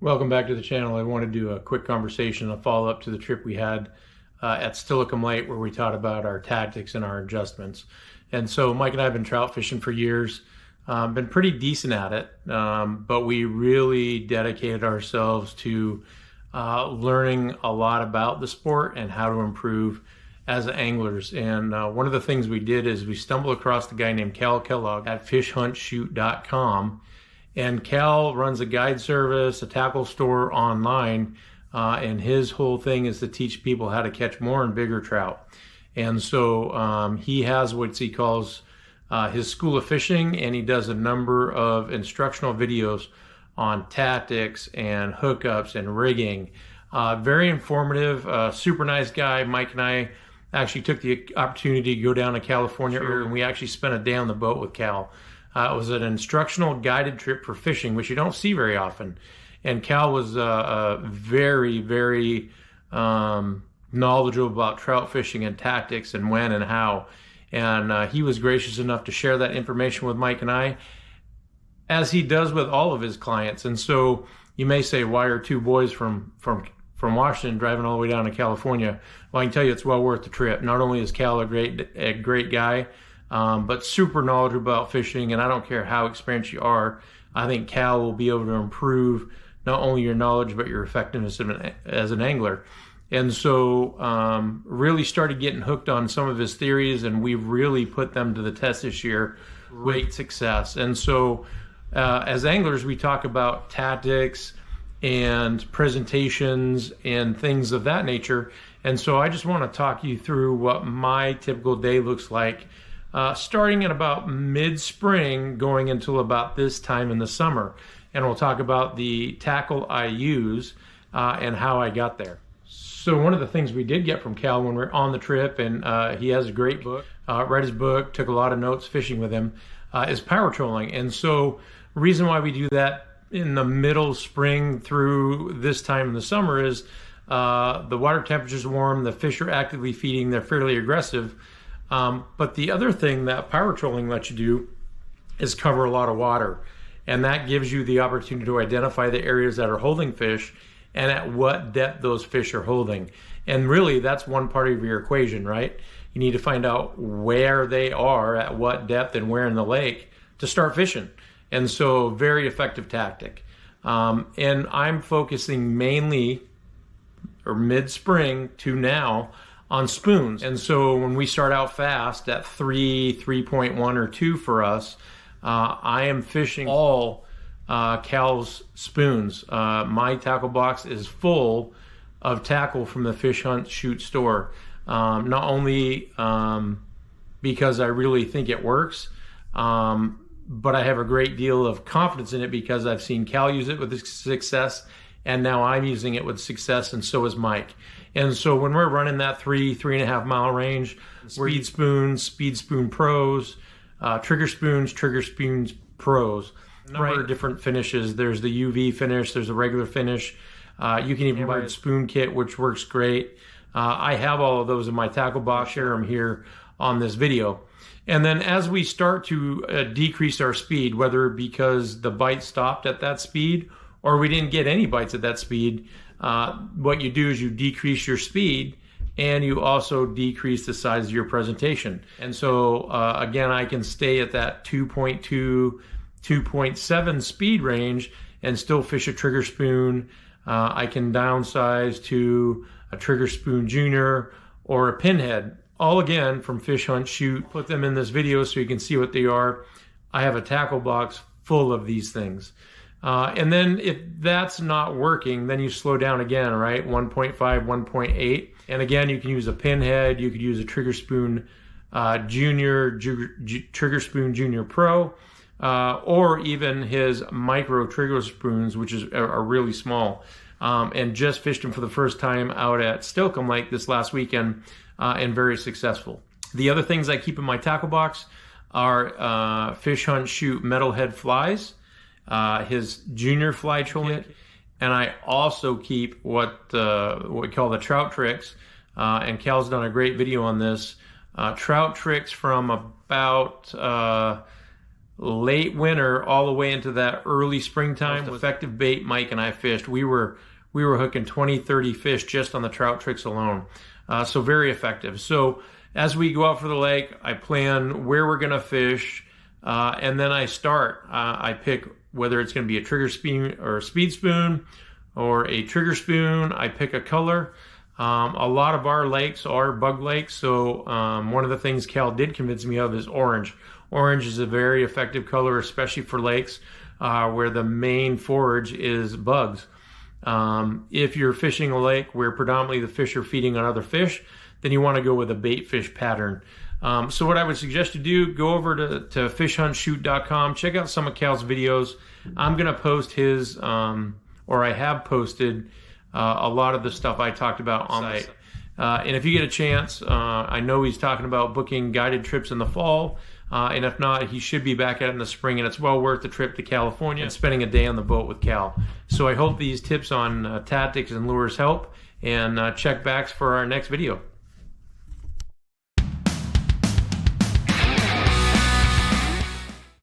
Welcome back to the channel. I want to do a quick conversation, a follow-up to the trip we had at Stillicum Lake, where we taught about our tactics and our adjustments. And so Mike and I have been trout fishing for years, been pretty decent at it, but we really dedicated ourselves to learning a lot about the sport and how to improve as anglers. And one of the things we did is we stumbled across a guy named Cal Kellogg at fishhuntshoot.com. And Cal runs a guide service, a tackle store online, and his whole thing is to teach people how to catch more and bigger trout. And so he has what he calls his school of fishing, and he does a number of instructional videos on tactics and hookups and rigging. Very informative, super nice guy. Mike and I actually took the opportunity to go down to California, and we actually spent a day on the boat with Cal. It was an instructional guided trip for fishing, which you don't see very often. And Cal was very, very knowledgeable about trout fishing and tactics and when and how. And he was gracious enough to share that information with Mike and I, as he does with all of his clients. And so you may say, why are two boys from Washington driving all the way down to California? Well, I can tell you it's well worth the trip. Not only is Cal a great guy, but super knowledgeable about fishing, and I don't care how experienced you are, I think Cal will be able to improve not only your knowledge but your effectiveness as an angler. And so really started getting hooked on some of his theories, and we've really put them to the test this year. Great success. And so as anglers, we talk about tactics and presentations and things of that nature. And so I just want to talk you through what my typical day looks like, starting at about mid-spring, going until about this time in the summer. And we'll talk about the tackle I use and how I got there. So one of the things we did get from Cal when we were on the trip, and he has a great book, read his book, took a lot of notes fishing with him, is power trolling. And so the reason why we do that in the middle spring through this time in the summer is the water temperature's warm, the fish are actively feeding, they're fairly aggressive. But the other thing that power trolling lets you do is cover a lot of water. And that gives you the opportunity to identify the areas that are holding fish and at what depth those fish are holding. And really, that's one part of your equation, right? You need to find out where they are, at what depth and where in the lake to start fishing. And so, very effective tactic. And I'm focusing mainly, or mid-spring to now, on spoons. And so when we start out fast at 3.1 or 2 for us, I am fishing all Cal's spoons. My tackle box is full of tackle from the Fish Hunt Shoot store. Not only because I really think it works, but I have a great deal of confidence in it because I've seen Cal use it with success, and now I'm using it with success, and so is Mike. And so when we're running that 3.5 mile range, Speed Spoon Pros, Trigger Spoons Pros, a number of different finishes. There's the UV finish, there's a regular finish. You can even buy a spoon kit, which works great. I have all of those in my tackle box, share them here on this video. And then as we start to decrease our speed, whether because the bite stopped at that speed or we didn't get any bites at that speed, what you do is you decrease your speed and you also decrease the size of your presentation. And so again, I can stay at that 2.2, 2.7 speed range and still fish a trigger spoon. I can downsize to a trigger spoon junior or a pinhead, all again from Fish Hunt Shoot. Put them in this video so you can see what they are. I have a tackle box full of these things. And then if that's not working, then you slow down again, right? 1.5, 1.8. And again, you can use a pinhead. You could use a Trigger Spoon Junior, Trigger Spoon Junior Pro, or even his micro trigger spoons, which are really small. And just fished them for the first time out at Stillicum Lake this last weekend, and very successful. The other things I keep in my tackle box are Fish Hunt Shoot metalhead flies, his junior fly trolling kit, and I also keep what we call the trout tricks, and Cal's done a great video on this. Trout tricks from about late winter all the way into that early springtime. Most effective bait Mike and I fished. We were hooking 20, 30 fish just on the trout tricks alone. So very effective. So as we go out for the lake, I plan where we're going to fish, and then I start. I pick whether it's going to be a trigger spoon or a speed spoon or a trigger spoon. I pick a color. A lot of our lakes are bug lakes, so one of the things Cal did convince me of is orange. Orange is a very effective color, especially for lakes where the main forage is bugs. If you're fishing a lake where predominantly the fish are feeding on other fish, then you want to go with a bait fish pattern. So what I would suggest you do, go over to fishhuntshoot.com, check out some of Cal's videos. I'm going to post his, or I have posted a lot of the stuff I talked about on the site. And if you get a chance, I know he's talking about booking guided trips in the fall. And if not, he should be back at it in the spring, and it's well worth the trip to California and spending a day on the boat with Cal. So I hope these tips on tactics and lures help, and check back for our next video.